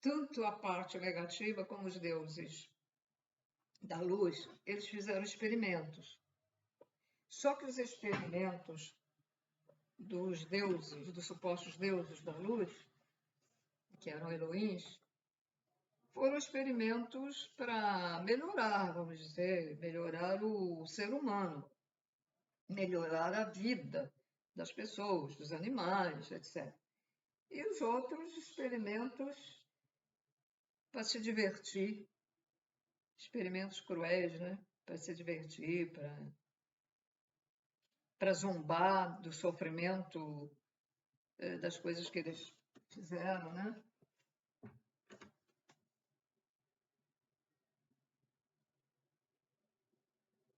Speaker 1: tanto a parte negativa como os deuses da luz, eles fizeram experimentos. Só que os experimentos dos deuses, dos supostos deuses da luz, que eram Elohims, foram experimentos para melhorar, vamos dizer, melhorar o ser humano, melhorar a vida das pessoas, dos animais, etc. E os outros experimentos para se divertir, experimentos cruéis, né? Para se divertir, para zombar do sofrimento das coisas que eles fizeram, né?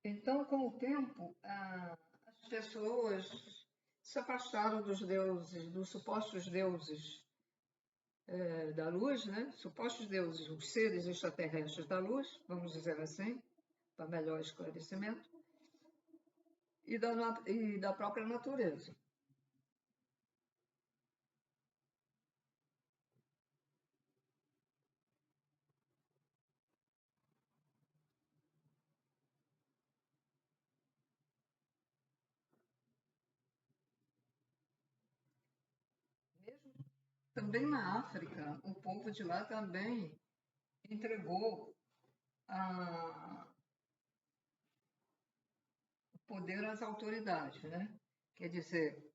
Speaker 1: Então, com o tempo, as pessoas se afastaram dos deuses, dos supostos deuses da luz, né? Supostos deuses, os seres extraterrestres da luz, vamos dizer assim, para melhor esclarecimento, e da própria natureza. Mesmo também na África, o povo de lá também entregou o poder às autoridades, né? Quer dizer,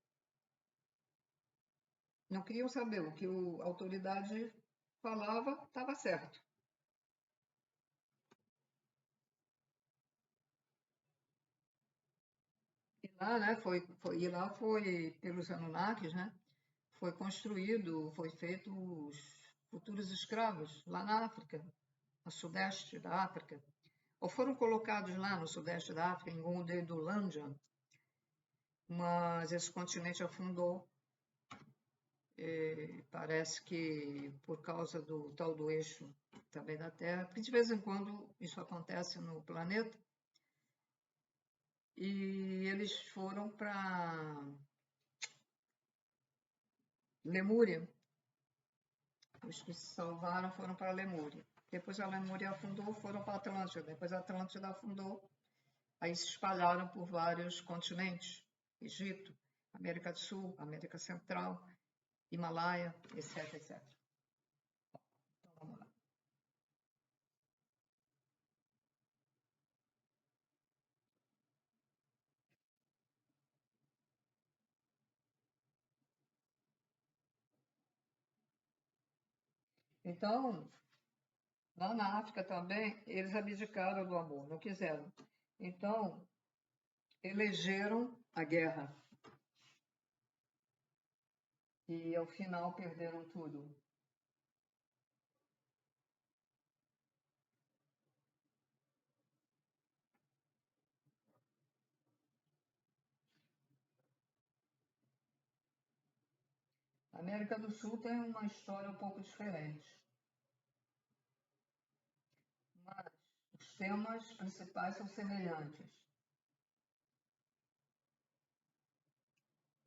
Speaker 1: não queriam saber o que a autoridade falava, estava certo. E lá, né, e lá foi pelos Anunnakis, né? Foi construído, foi feito os futuros escravos lá na África, no sudeste da África. Ou foram colocados lá no sudeste da África, em Gondedulândia, mas esse continente afundou. E parece que por causa do tal do eixo também da Terra, porque de vez em quando isso acontece no planeta, e eles foram para Lemúria. Os que se salvaram foram para a Lemúria. Depois a Lemúria afundou, foram para a Atlântida. Depois a Atlântida afundou, aí se espalharam por vários continentes. Egito, América do Sul, América Central, Himalaia, etc, etc. Então, vamos lá. Então, lá na África também, eles abdicaram do amor, não quiseram. Então, elegeram a guerra. E ao final perderam tudo. A América do Sul tem uma história um pouco diferente, mas os temas principais são semelhantes.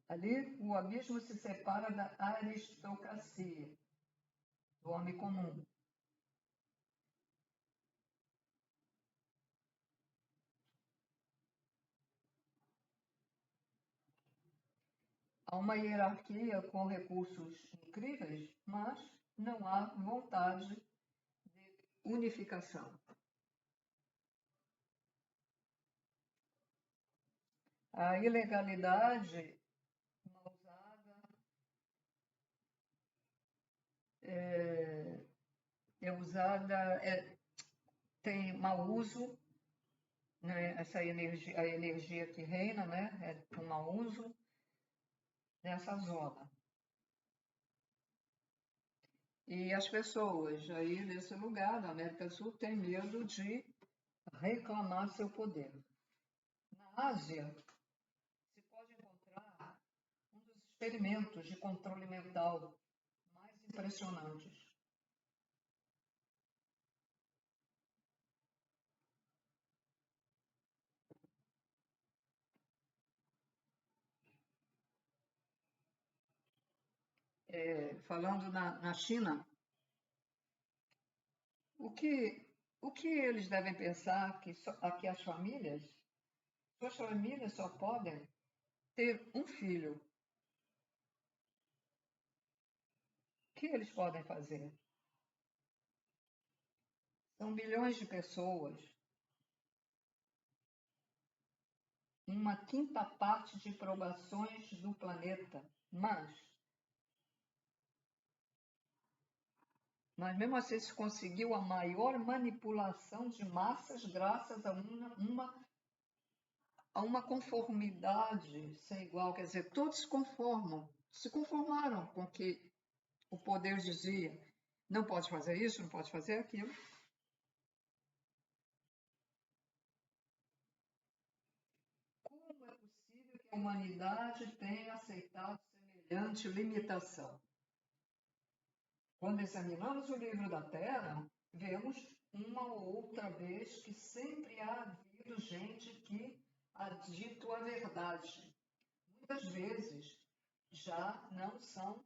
Speaker 1: Ali, o abismo se separa da aristocracia, do homem comum. Há uma hierarquia com recursos incríveis, mas não há vontade de unificação. A ilegalidade mal usada é usada, tem mau uso, né, essa energia, a energia que reina, né, é um mau uso nessa zona. E as pessoas aí nesse lugar, na América do Sul, têm medo de reclamar seu poder. Na Ásia, se pode encontrar um dos experimentos de controle mental mais impressionantes. Falando na China, o que, o que eles devem pensar que aqui suas famílias só podem ter um filho. O que eles podem fazer? São bilhões de pessoas, uma quinta parte de provações do planeta, mas mesmo assim se conseguiu a maior manipulação de massas graças a uma conformidade sem igual. Quer dizer, todos se conformaram com o que o poder dizia. Não pode fazer isso, não pode fazer aquilo. Como é possível que a humanidade tenha aceitado semelhante limitação? Quando examinamos o livro da Terra, vemos uma ou outra vez que sempre há havido gente que ha dito a verdade. Muitas vezes já não são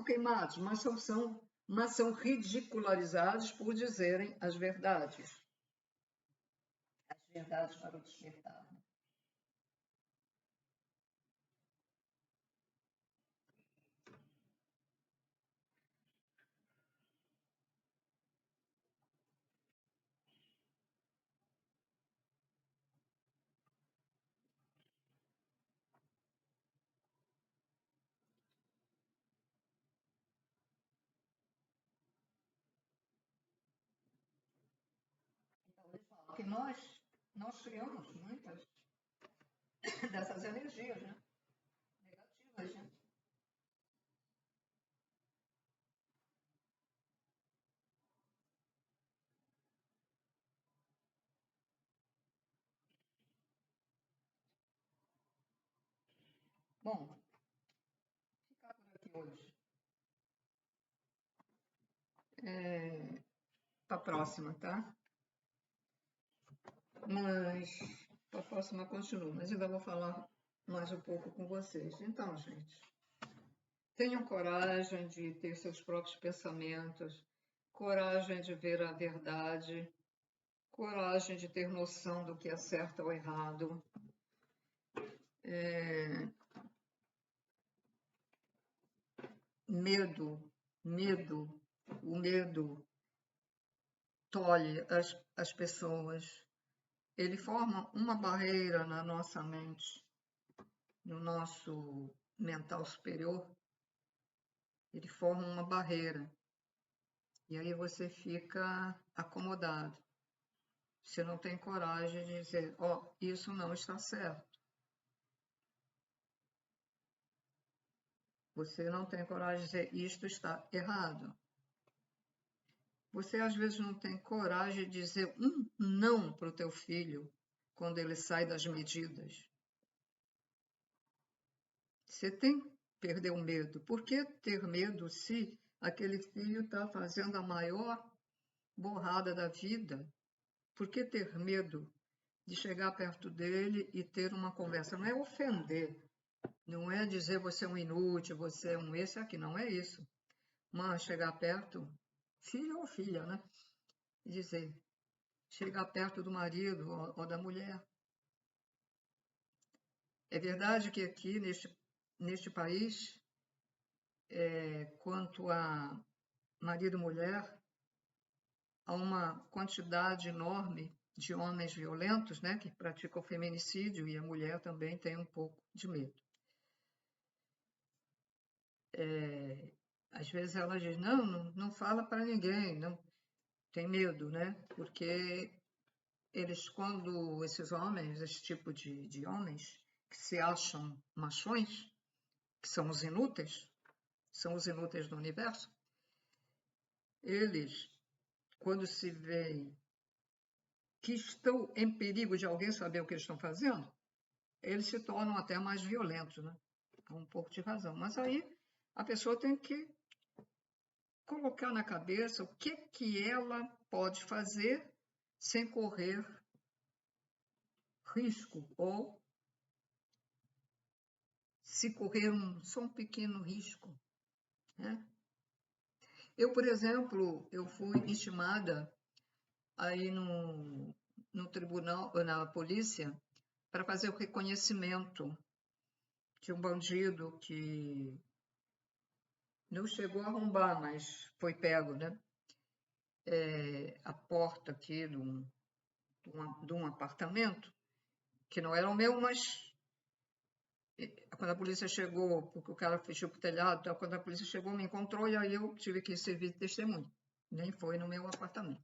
Speaker 1: queimados, mas são ridicularizados por dizerem as verdades para o despertar. Então, eles falam que nós criamos muitas dessas energias, né? Negativas, né? Bom, ficar por aqui hoje. Para a próxima, tá? Mas a próxima continua, mas ainda vou falar mais um pouco com vocês. Então, gente, tenham coragem de ter seus próprios pensamentos, coragem de ver a verdade, coragem de ter noção do que é certo ou errado. O medo tolhe as pessoas. Ele forma uma barreira na nossa mente, no nosso mental superior. Ele forma uma barreira. E aí você fica acomodado. Você não tem coragem de dizer, ó, isso não está certo. Você não tem coragem de dizer, isto está errado. Você às vezes não tem coragem de dizer um não para o teu filho quando ele sai das medidas. Você tem que perder o medo. Por que ter medo se aquele filho está fazendo a maior borrada da vida? Por que ter medo de chegar perto dele e ter uma conversa? Não é ofender, não é dizer você é um inútil, você é um esse aqui, não é isso. Mas chegar perto, filho ou filha, né? E dizer, chegar perto do marido ou da mulher. É verdade que aqui neste país, quanto a marido e mulher, há uma quantidade enorme de homens violentos, né, que praticam feminicídio, e a mulher também tem um pouco de medo. Às vezes ela diz, não fala para ninguém, não. tem medo, né? Porque eles, quando esses homens, esse tipo de homens, que se acham machões, que são os inúteis do universo, eles, quando se veem que estão em perigo de alguém saber o que eles estão fazendo, eles se tornam até mais violentos, né? Há um pouco de razão. Mas aí a pessoa tem que colocar na cabeça o que ela pode fazer sem correr risco, ou se correr só um pequeno risco, né? Eu, por exemplo, eu fui intimada aí no tribunal, na polícia, para fazer o reconhecimento de um bandido que não chegou a arrombar, mas foi pego, né? A porta aqui de um apartamento, que não era o meu, mas quando a polícia chegou, porque o cara fechou pro telhado, então, quando a polícia chegou, me encontrou e aí eu tive que servir de testemunha. Nem foi no meu apartamento.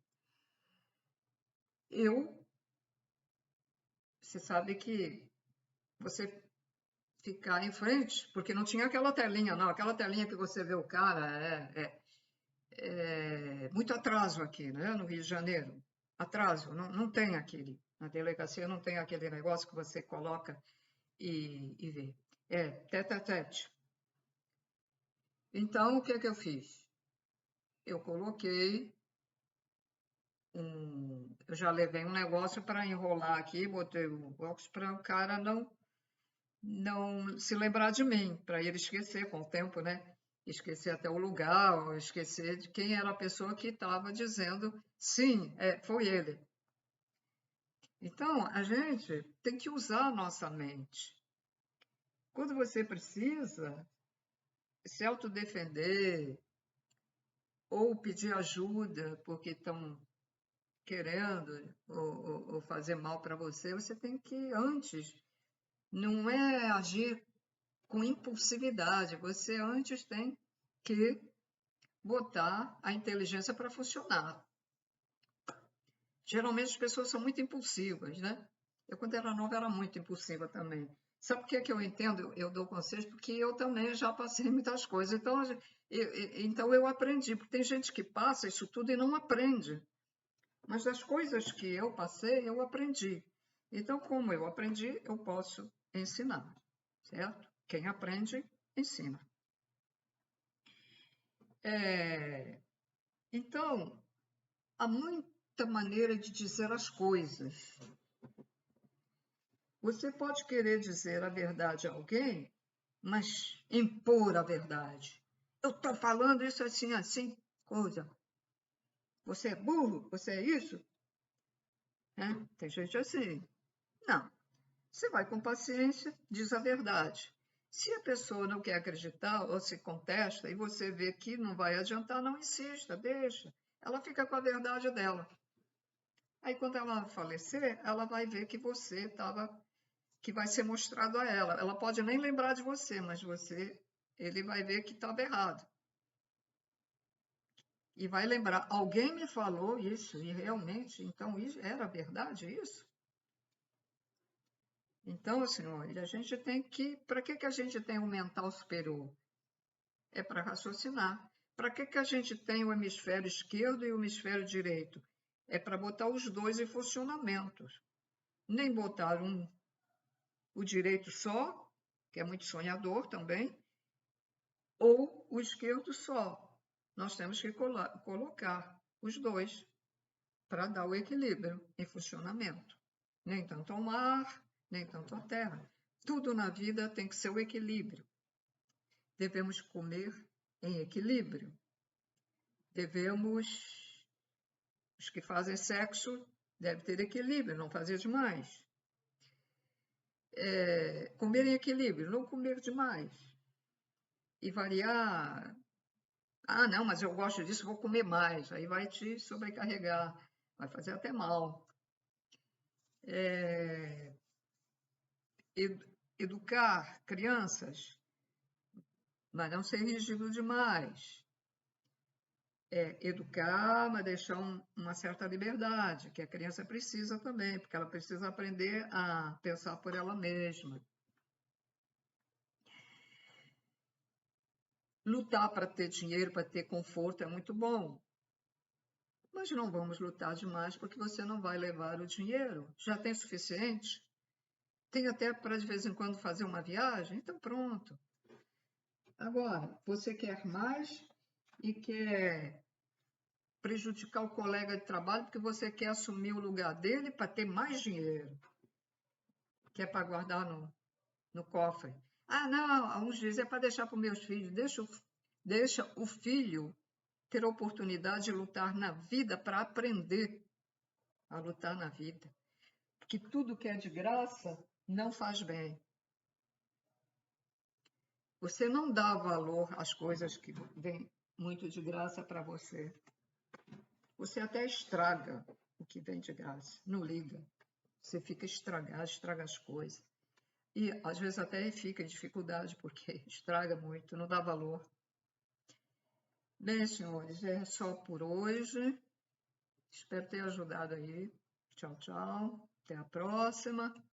Speaker 1: Você sabe que você ficar em frente, porque não tinha aquela telinha, não. Aquela telinha que você vê o cara é muito atraso aqui, né? No Rio de Janeiro. Atraso, não tem aquele. Na delegacia não tem aquele negócio que você coloca e vê. É tete a tete. Então, o que é que eu fiz? Eu coloquei eu já levei um negócio para enrolar aqui, botei o óculos para o cara não se lembrar de mim, para ele esquecer com o tempo, né? Esquecer até o lugar, ou esquecer de quem era a pessoa que estava dizendo sim, foi ele. Então, a gente tem que usar a nossa mente. Quando você precisa se autodefender ou pedir ajuda porque estão querendo ou fazer mal para você, você tem que antes, não é agir com impulsividade, você antes tem que botar a inteligência para funcionar. Geralmente as pessoas são muito impulsivas, né? Eu, quando era nova, era muito impulsiva também. Sabe por que eu entendo? Eu dou conselhos porque eu também já passei muitas coisas. Então eu aprendi, porque tem gente que passa isso tudo e não aprende. Mas das coisas que eu passei, eu aprendi. Então, como eu aprendi, eu posso ensinar, certo? Quem aprende, ensina. Então, há muita maneira de dizer as coisas. Você pode querer dizer a verdade a alguém, mas impor a verdade. Eu estou falando isso assim, assim, coisa. Você é burro? Você é isso? Tem gente assim. Não. Você vai com paciência, diz a verdade. Se a pessoa não quer acreditar ou se contesta e você vê que não vai adiantar, não insista, deixa. Ela fica com a verdade dela. Aí, quando ela falecer, ela vai ver que você estava, que vai ser mostrado a ela. Ela pode nem lembrar de você, mas ele vai ver que estava errado. E vai lembrar, alguém me falou isso, e realmente, então isso era verdade isso? Então, assim, olha, a gente tem que. Para que a gente tem um mental superior? É para raciocinar. Para que a gente tem o hemisfério esquerdo e o hemisfério direito? É para botar os dois em funcionamento. Nem botar o direito só, que é muito sonhador também, ou o esquerdo só. Nós temos que colocar os dois para dar o equilíbrio em funcionamento. Nem tanto ao mar, nem tanto à terra. Tudo na vida tem que ser o equilíbrio. Devemos comer em equilíbrio. Os que fazem sexo devem ter equilíbrio, não fazer demais. Comer em equilíbrio, não comer demais. E variar. Ah, não, mas eu gosto disso, vou comer mais. Aí vai te sobrecarregar, vai fazer até mal. Educar crianças, mas não ser rígido demais. educar, mas deixar uma certa liberdade, que a criança precisa também, porque ela precisa aprender a pensar por ela mesma. Lutar para ter dinheiro, para ter conforto é muito bom, mas não vamos lutar demais porque você não vai levar o dinheiro. Já tem suficiente? Tem até para de vez em quando fazer uma viagem? Então pronto. Agora, você quer mais e quer prejudicar o colega de trabalho porque você quer assumir o lugar dele para ter mais dinheiro, que é para guardar no cofre. Ah, não, uns dizem é para deixar para os meus filhos. Deixa o filho ter a oportunidade de lutar na vida para aprender a lutar na vida. Porque tudo que é de graça não faz bem. Você não dá valor às coisas que vêm muito de graça para você. Você até estraga o que vem de graça, não liga. Você fica estraga as coisas. E às vezes até fica em dificuldade, porque estraga muito, não dá valor. Bem, senhores, é só por hoje. Espero ter ajudado aí. Tchau, tchau. Até a próxima.